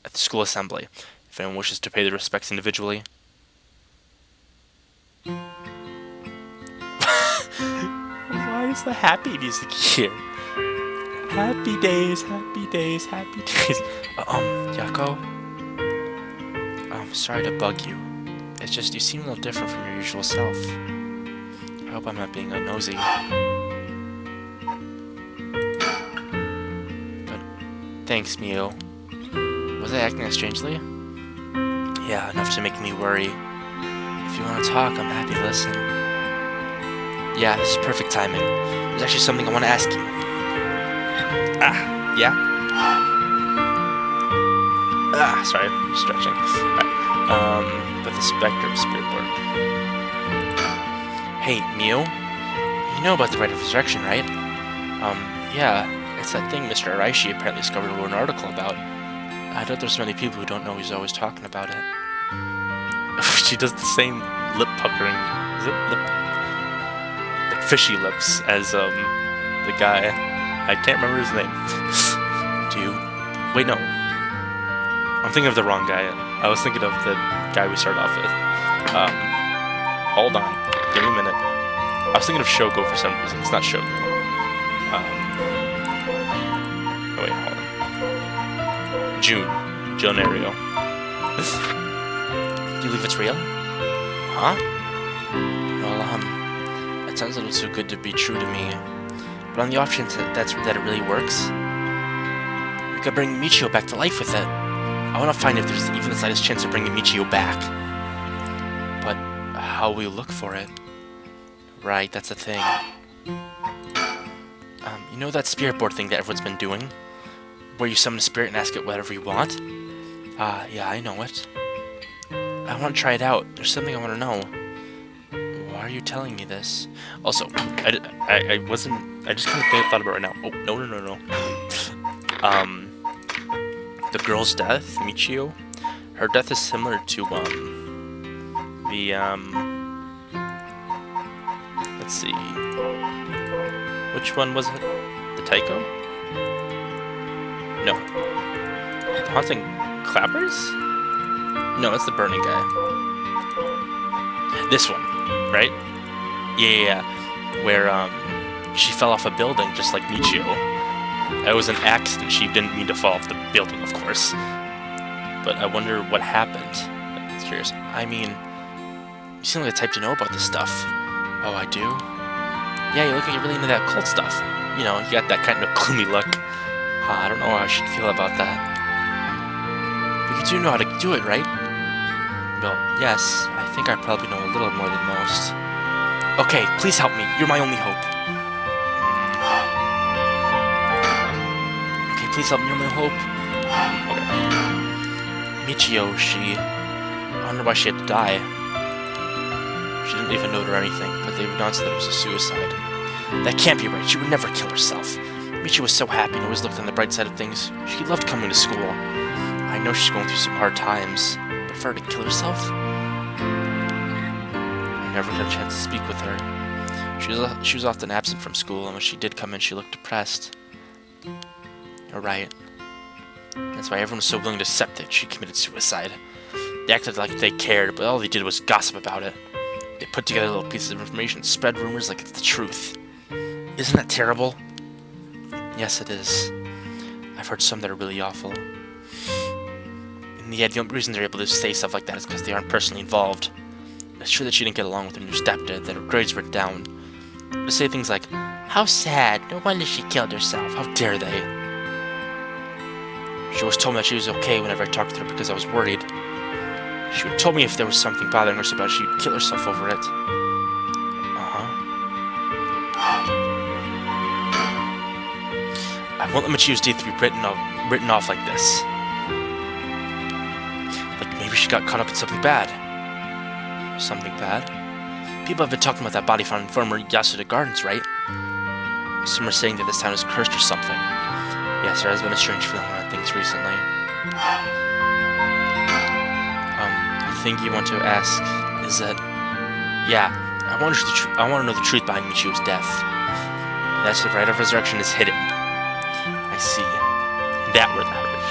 at the school assembly. If anyone wishes to pay their respects individually. Why is the happy music here? Happy days, happy days, happy days. Yako? I'm sorry to bug you. It's just you seem a little different from your usual self. I hope I'm not being nosy. But thanks, Mio. Was I acting strangely? Yeah, enough to make me worry. If you want to talk, I'm happy to listen. Yeah, this is perfect timing. There's actually something I want to ask you. Yeah? Sorry, I'm stretching. Alright, but the Spectrum Spirit Board. Hey, Mio? You know about the Rite of Resurrection, right? Yeah, it's that thing Mr. Araishi apparently discovered and wrote an article about. I doubt there's many people who don't know he's always talking about it. She does the same lip puckering, is it lip, like fishy lips as the guy. I can't remember his name. Do you? Wait, no. I'm thinking of the wrong guy. I was thinking of the guy we started off with. Hold on, give me a minute. I was thinking of Shogo for some reason. It's not Shogo. Oh wait, hold on. June Ario. You believe it's real? Huh? Well, it sounds a little too good to be true to me. But on the off chance that it really works, we could bring Michio back to life with it. I want to find if there's even the slightest chance of bringing Michio back. But how will we look for it? Right, that's the thing. You know that spirit board thing that everyone's been doing? Where you summon a spirit and ask it whatever you want? Yeah, I know it. I want to try it out. There's something I want to know. Why are you telling me this? Also, I wasn't... I just kind of thought about it right now. Oh, no. The girl's death, Michio, her death is similar to, let's see. Which one was it? The Taiko? No. The Haunting Clappers? No, that's the burning guy. This one, right? Yeah. Where, she fell off a building just like Michio. It was an accident. She didn't mean to fall off the building, of course. But I wonder what happened. I'm curious. I mean, you seem like the type to know about this stuff. Oh, I do? Yeah, you look like you're really into that cult stuff. You know, you got that kind of gloomy look. I don't know how I should feel about that. But you do know how to do it, right? Well, yes. I think I probably know a little more than most. Okay, please help me. You're my only hope. Okay, please help me. You're my hope. Okay. Michio, I wonder why she had to die. She didn't leave a note or anything, but they announced that it was a suicide. That can't be right. She would never kill herself. Michio was so happy and always looked on the bright side of things. She loved coming to school. I know she's going through some hard times, but for her to kill herself? I never got a chance to speak with her. She was often absent from school, and when she did come in, she looked depressed. You're right. That's why everyone was so willing to accept that she committed suicide. They acted like they cared, but all they did was gossip about it. They put together little pieces of information, spread rumors like it's the truth. Isn't that terrible? Yes, it is. I've heard some that are really awful. And yet, the only reason they're able to say stuff like that is because they aren't personally involved. It's true that she didn't get along with her new stepdad, that her grades were down. But to say things like, how sad, no wonder she killed herself, how dare they? She always told me that she was okay whenever I talked to her because I was worried. She would tell me if there was something bothering her so bad she'd kill herself over it. I won't let Michio's death be written off like this. Like maybe she got caught up in something bad. Something bad? People have been talking about that body found in former Yasuda Gardens, right? Some are saying that this town is cursed or something. Yes, there has been a strange feeling around things recently. The thing you want to ask is that... Yeah, I want to know the truth behind Michio's death. That's the rite of resurrection is hidden. I see. That were that is.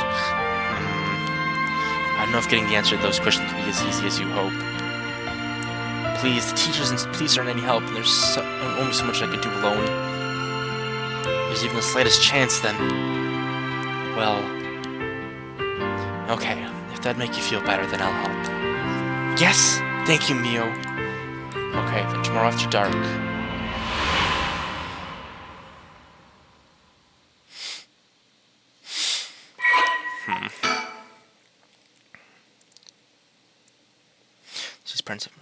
I don't know if getting the answer to those questions will be as easy as you hope. Please, the teachers and police aren't any help, and there's only so much I can do alone. There's even the slightest chance, then... Well... Okay, if that'd make you feel better, then I'll help. Yes! Thank you, Mio. Okay, then tomorrow after dark. She's Prince of...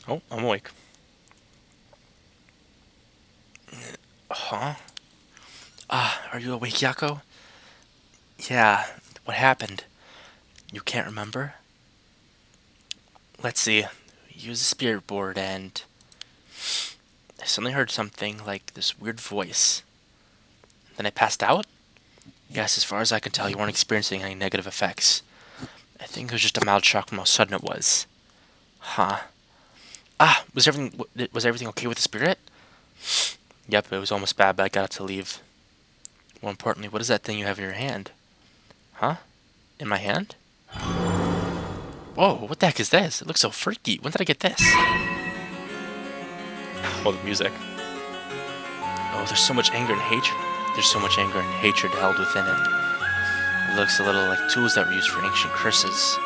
Oh, I'm awake. Huh? Are you awake, Yako? Yeah, what happened? You can't remember? Let's see. Use the spirit board and... I suddenly heard something like this weird voice. Then I passed out? Yes, as far as I can tell, you weren't experiencing any negative effects. I think it was just a mild shock from how sudden it was. Huh. Was everything okay with the spirit? Yep, it was almost bad, but I got it to leave. More importantly, what is that thing you have in your hand? Huh? In my hand? Whoa, what the heck is this? It looks so freaky. When did I get this? Oh, the music. Oh, there's so much anger and hatred. There's so much anger and hatred held within it. It looks a little like tools that were used for ancient curses.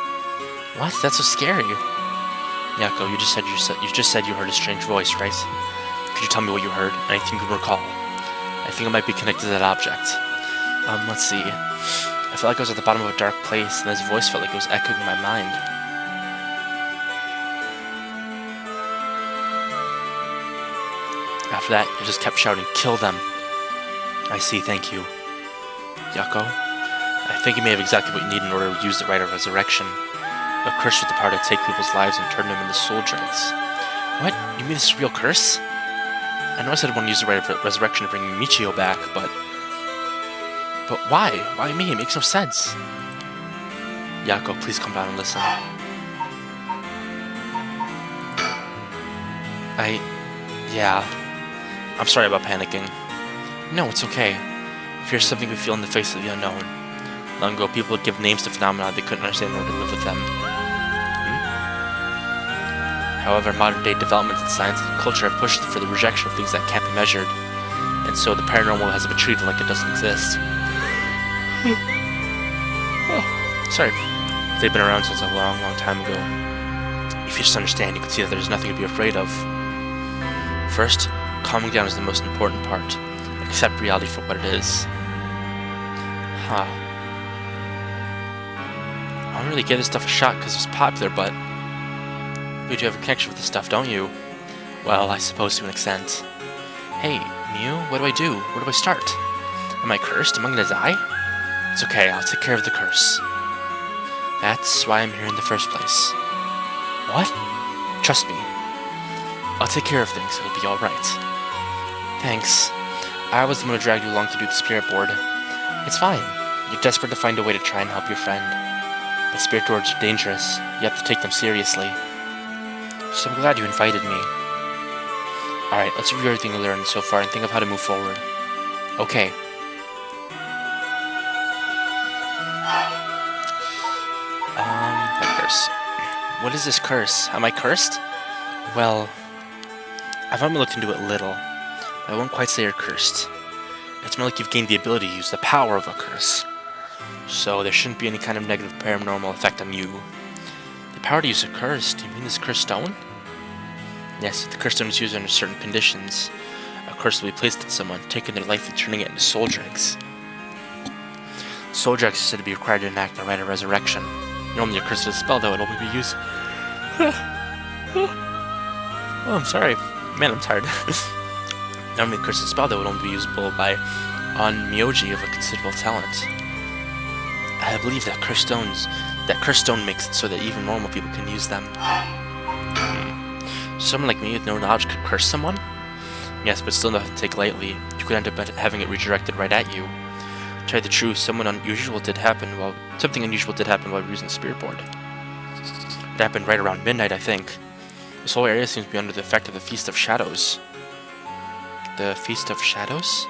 What? That's so scary. Yako, you just said you heard a strange voice, right? Could you tell me what you heard? Anything you can recall? I think it might be connected to that object. Let's see. I felt like I was at the bottom of a dark place, and this voice felt like it was echoing in my mind. After that, it just kept shouting, "Kill them!" I see, thank you. Yako, I think you may have exactly what you need in order to use the rite of resurrection. A curse with the power to take people's lives and turn them into soul dregs. What? You mean this is a real curse? I know I said I want to use the rite of resurrection to bring Michio back, but why? Why me? It makes no sense. Yako, please come down and listen. Yeah. I'm sorry about panicking. No, it's okay. Fear is something we feel in the face of the unknown. Long ago, people would give names to phenomena they couldn't understand in order to live with them. However, modern-day developments in science and culture have pushed for the rejection of things that can't be measured, and so the paranormal has been treated like it doesn't exist. Oh, sorry. They've been around since a long, long time ago. If you just understand, you can see that there's nothing to be afraid of. First, calming down is the most important part. Accept reality for what it is. Huh. I don't really give this stuff a shot because it's popular, but you do have a connection with this stuff, don't you? Well, I suppose to an extent. Hey, Mew, what do I do? Where do I start? Am I cursed? Am I gonna die? It's okay, I'll take care of the curse. That's why I'm here in the first place. What? Trust me. I'll take care of things, it'll be alright. Thanks. I was the one who dragged you along to do the spirit board. It's fine. You're desperate to find a way to try and help your friend. But spirit boards are dangerous. You have to take them seriously. So I'm glad you invited me. Alright, let's review everything we learned so far and think of how to move forward. Okay. That curse. What is this curse? Am I cursed? Well, I've only looked into it a little, but I won't quite say you're cursed. It's more like you've gained the ability to use the power of a curse. So there shouldn't be any kind of negative paranormal effect on you. The power to use a curse? Do you mean this cursed stone? Yes, the cursed stone is used under certain conditions. A curse will be placed on someone, taking their life and turning it into soul dregs. Soul dregs are said to be required to enact the rite of resurrection. Normally a curse is a spell that would only be used... Oh, I'm sorry. Man, I'm tired. Normally a curse is a spell that would only be usable by on-myoji of a considerable talent. I believe that curse stone makes it so that even normal people can use them. Someone like me with no knowledge could curse someone? Yes, but still nothing to take lightly. You could end up having it redirected right at you. To tell you the truth, something unusual did happen while we were using the spirit board. It happened right around midnight, I think. This whole area seems to be under the effect of the Feast of Shadows. The Feast of Shadows?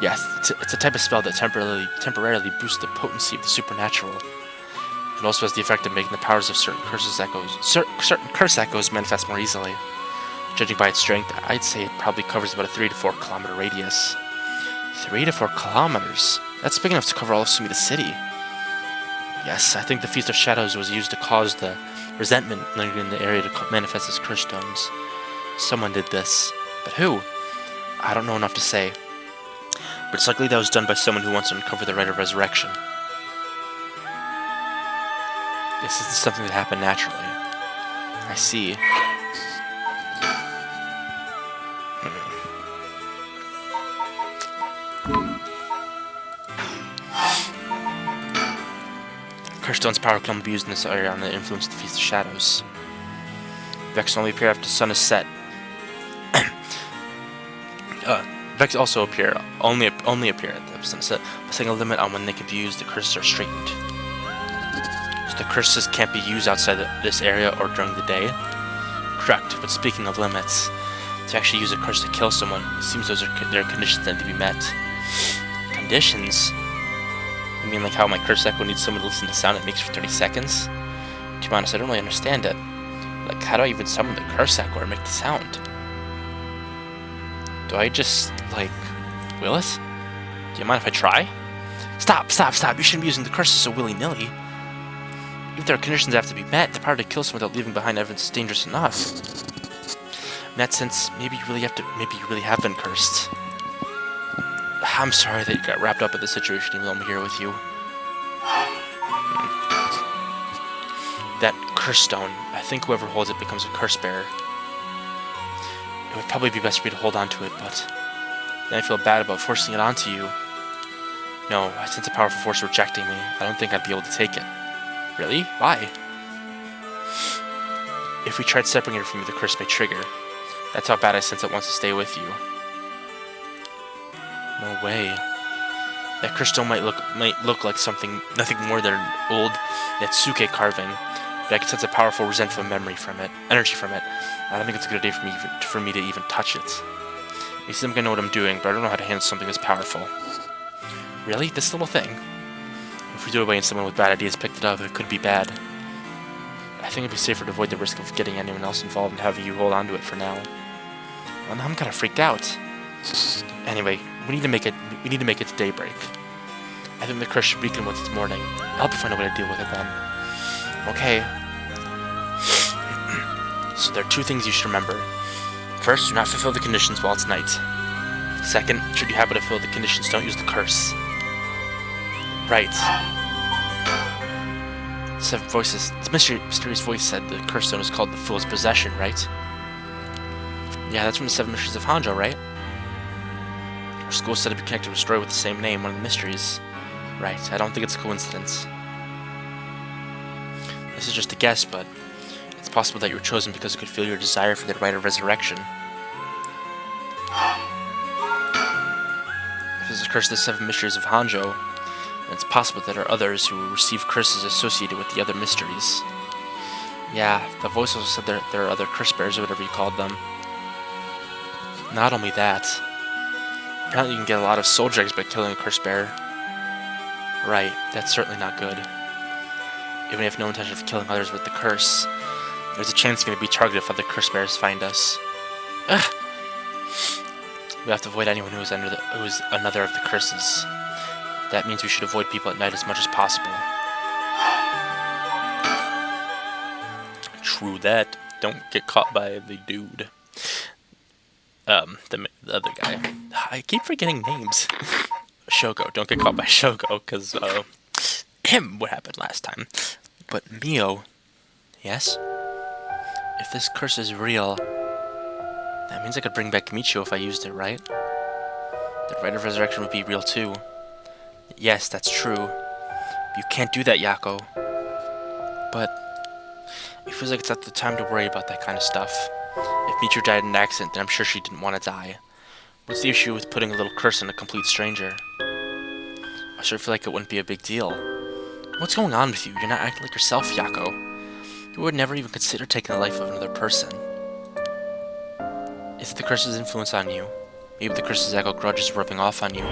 Yes, it's a type of spell that temporarily boosts the potency of the supernatural. It also has the effect of making the powers of certain curse echoes manifest more easily. Judging by its strength, I'd say it probably covers about a 3 to 4 kilometer radius. 3 to 4 kilometers? That's big enough to cover all of Sumida City. Yes, I think the Feast of Shadows was used to cause the resentment lingering in the area to manifest as curse stones. Someone did this. But who? I don't know enough to say. But it's likely that was done by someone who wants to uncover the rite of resurrection. This is something that happened naturally. I see. Curse stone's power can only be used in this area under the influence of the Feast of Shadows. Vex only appear after the sun is set. Vex also only appear at the sunset, setting a limit on when they can be used. The curses are straightened. So the curses can't be used outside this area or during the day? Correct, but speaking of limits, to actually use a curse to kill someone, it seems there are conditions that need to be met. Conditions? You mean like how my curse echo needs someone to listen to the sound it makes for 30 seconds? To be honest, I don't really understand it. Like, how do I even summon the curse echo or make the sound? Do I just, like, will it? Do you mind if I try? Stop! You shouldn't be using the curses so willy-nilly. If there are conditions that have to be met, the power to kill someone without leaving behind evidence is dangerous enough. In that sense, maybe you really have been cursed. I'm sorry that you got wrapped up in this situation even though I'm here with you. That curse stone, I think whoever holds it becomes a curse bearer. It would probably be best for me to hold on to it, but then I feel bad about forcing it onto you. No, I sense a powerful force rejecting me. I don't think I'd be able to take it. Really? Why? If we tried separating it from you, the curse may trigger. That's how bad I sense it wants to stay with you. No way. That curse stone might look like nothing more than an old Netsuke carving, but I can sense a powerful, resentful energy from it. I don't think it's a good idea for me to even touch it. You think I know what I'm doing, but I don't know how to handle something this powerful. Really? This little thing? If we do it away and someone with bad ideas picked it up, it could be bad. I think it'd be safer to avoid the risk of getting anyone else involved and having you hold on to it for now. Well, now I'm kind of freaked out. Anyway, we need to make it to daybreak. I think the curse should weaken once it's morning. I'll help you find a way to deal with it then. Okay. So there are 2 things you should remember. First, do not fulfill the conditions while it's night. Second, should you happen to fulfill the conditions, don't use the curse. Right. Seven voices. The mysterious voice said the curse stone is called the Fool's Possession, right? Yeah, that's from the 7 Mysteries of Hanjo, right? Our school said to be connected to a story with the same name, one of the mysteries. Right, I don't think it's a coincidence. This is just a guess, but it's possible that you were chosen because it could feel your desire for the rite of resurrection. If there's a curse of the 7 Mysteries of Hanjo, then it's possible that there are others who will receive curses associated with the other mysteries. Yeah, the voice also said there are other curse bearers or whatever you called them. Not only that, apparently you can get a lot of soul dregs by killing a curse bearer. Right, that's certainly not good. Even if no intention of killing others with the curse, there's a chance you're going to be targeted if other curse bearers find us. Ugh! We have to avoid anyone who is another of the curses. That means we should avoid people at night as much as possible. True that. Don't get caught by the dude. The other guy. I keep forgetting names. Shogo. Don't get caught by Shogo, because, what happened last time. But Mio, yes? If this curse is real, that means I could bring back Michio if I used it, right? The Rite of Resurrection would be real too. Yes, that's true. You can't do that, Yako. But it feels like it's not the time to worry about that kind of stuff. If Michio died in an accident, then I'm sure she didn't want to die. What's the issue with putting a little curse on a complete stranger? I sure feel like it wouldn't be a big deal. What's going on with you? You're not acting like yourself, Yako. You would never even consider taking the life of another person. If the curse's influence on you, maybe the curse's echo grudge is rubbing off on you.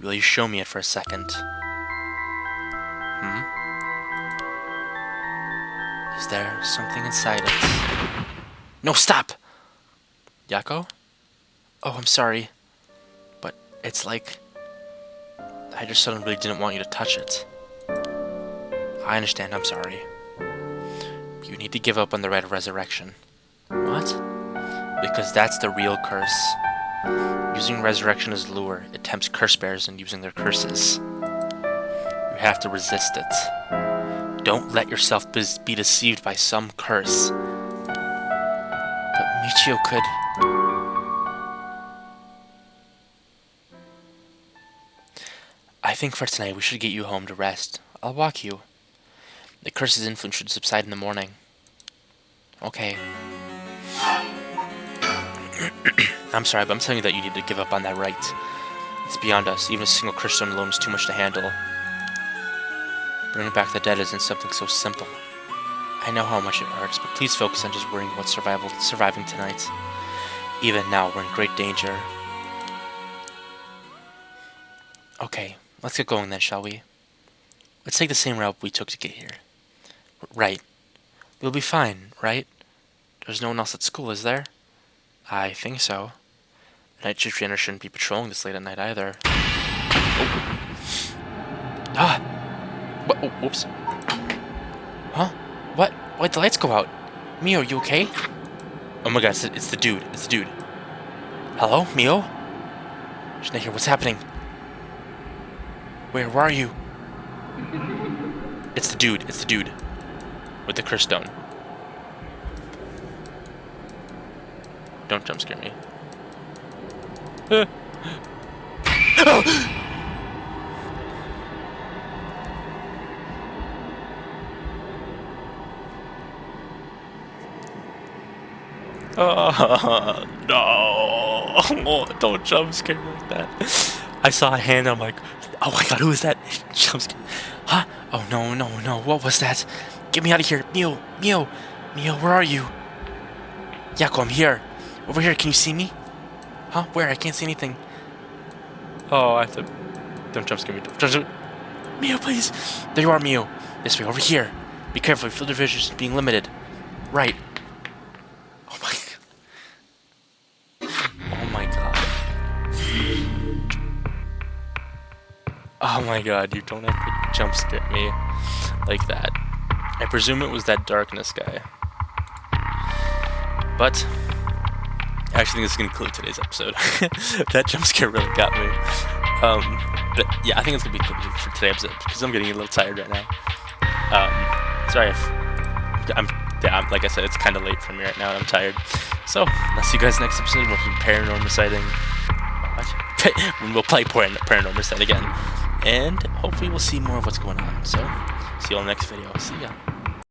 Will you show me it for a second? Is there something inside it? No, stop! Yako? Oh, I'm sorry. But it's like I just suddenly really didn't want you to touch it. I understand, I'm sorry. You need to give up on the Rite of Resurrection. What? Because that's the real curse. Using resurrection as lure, it tempts curse bearers in using their curses. You have to resist it. Don't let yourself be deceived by some curse. But Michio could... I think for tonight we should get you home to rest. I'll walk you. The curse's influence should subside in the morning. Okay. I'm sorry, but I'm telling you that you need to give up on that right. It's beyond us. Even a single curse stone alone is too much to handle. Bringing back the dead isn't something so simple. I know how much it hurts, but please focus on just worrying about surviving tonight. Even now, we're in great danger. Okay, let's get going then, shall we? Let's take the same route we took to get here. Right. We'll be fine, right? There's no one else at school, is there? I think so. Night shift trainer shouldn't be patrolling this late at night either. Oh. Ah! What? Oh, whoops. Huh? What? Why'd the lights go out? Mio, you okay? Oh my god, it's the dude. It's the dude. Hello, Mio? She's not here. What's happening? Where are you? It's the dude. It's the dude. With the curse stone. Don't jump scare me. Oh, no. Don't jump scare me like that. I saw a hand, I'm like, oh my god, who is that? Jump scare. Huh? Oh no, no, no. What was that? Get me out of here. Mio, Mio, Mio, where are you? Yako, I'm here. Over here, can you see me? Huh? Where? I can't see anything. Oh, I have to... Don't jump scare me. Don't jump... Mio, please. There you are, Mio. This way, over here. Be careful, your field of vision is being limited. Right. Oh my... Oh my god. Oh my god, you don't have to jump scare me like that. I presume it was that darkness guy. But... I actually think this is going to conclude today's episode. That jump scare really got me. But yeah, I think it's going to be good for today's episode because I'm getting a little tired right now. Sorry if I'm like I said, it's kind of late for me right now and I'm tired. So, I'll see you guys next episode with Paranormal Sighting. What? When we'll play Paranormal Sight again. And hopefully we'll see more of what's going on. So, see you all in the next video. See ya.